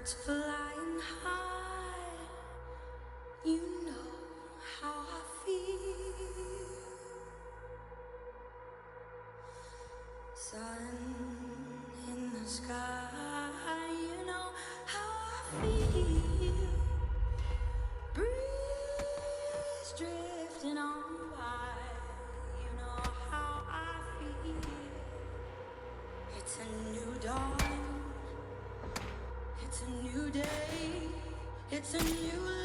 Birds flying high, you know how I feel. Sun in the sky, you know how I feel. Breeze drifting on by, you know how I feel. It's a new dawn, it's a new day, it's a new life.